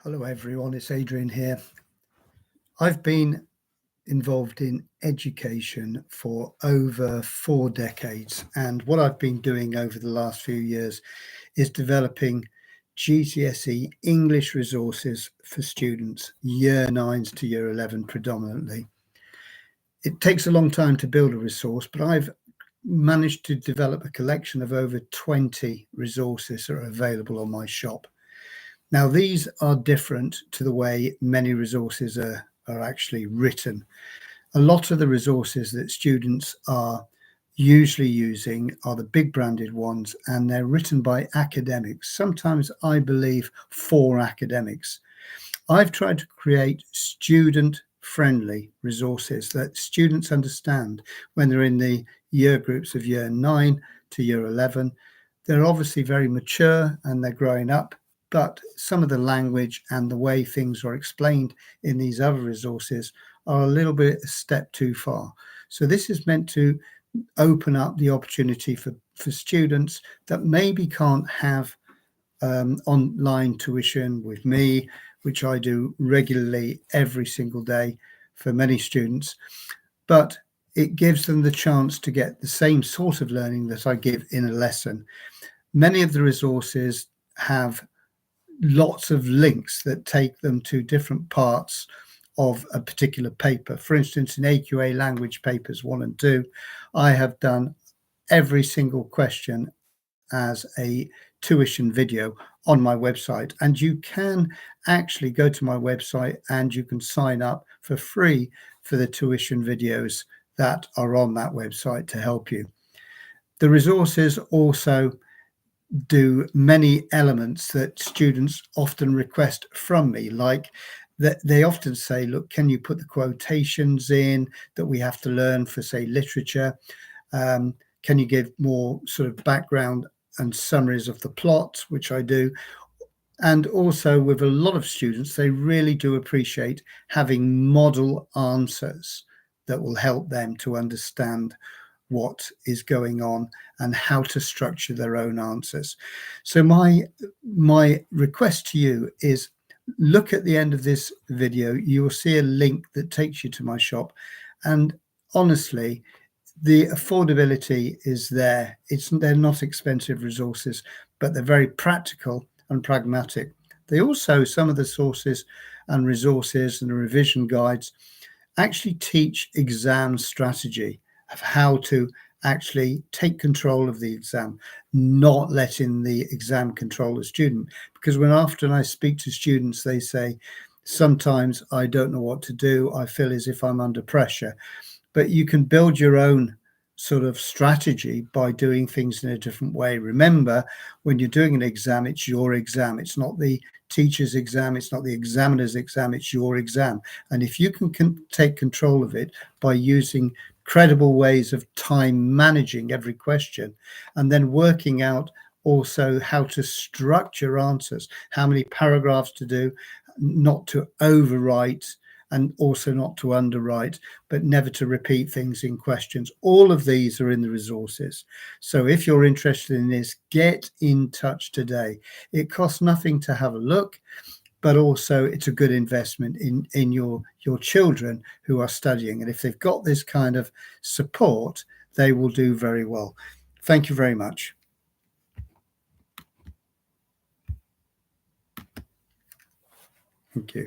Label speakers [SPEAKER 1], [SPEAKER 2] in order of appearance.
[SPEAKER 1] Hello everyone, it's Adrian here. I've been involved in education for over 4 decades, and what I've been doing over the last few years is developing GCSE English resources for students, year 9s to year 11 predominantly. It takes a long time to build a resource, but I've managed to develop a collection of over 20 resources that are available on my shop. Now, these are different to the way many resources are actually written. A lot of the resources that students are usually using are the big branded ones, and they're written by academics, sometimes I believe for academics. I've tried to create student-friendly resources that students understand when they're in the year groups of year 9 to year 11. They're obviously very mature and they're growing up, but some of the language and the way things are explained in these other resources are a little bit a step too far. So this is meant to open up the opportunity for students that maybe can't have online tuition with me, which I do regularly every single day for many students, but it gives them the chance to get the same sort of learning that I give in a lesson. Many of the resources have lots of links that take them to different parts of a particular paper. For instance, in AQA language papers 1 and 2, I have done every single question as a tuition video on my website, and you can actually go to my website and you can sign up for free for the tuition videos that are on that website to help you. The resources also do many elements that students often request from me, like that they often say, look, can you put the quotations in that we have to learn for, say, literature? Can you give more sort of background and summaries of the plot, which I do. And also with a lot of students, they really do appreciate having model answers that will help them to understand what is going on and how to structure their own answers. So my request to you is, look at the end of this video. You will see a link that takes you to my shop, and honestly, the affordability is there. They're not expensive resources, but they're very practical and pragmatic. They also, some of the sources and resources and the revision guides actually teach exam strategy of how to actually take control of the exam, not letting the exam control the student. Because when often I speak to students, they say, sometimes I don't know what to do. I feel as if I'm under pressure. But you can build your own sort of strategy by doing things in a different way. Remember, when you're doing an exam, it's your exam. It's not the teacher's exam. It's not the examiner's exam. It's your exam. And if you can take control of it by using credible ways of time managing every question, and then working out also how to structure answers, how many paragraphs to do, not to overwrite, and also not to underwrite, but never to repeat things in questions. All of these are in the resources. So if you're interested in this, get in touch today. It costs nothing to have a look, but also it's a good investment in your children who are studying. And if they've got this kind of support, they will do very well. Thank you very much. Thank you.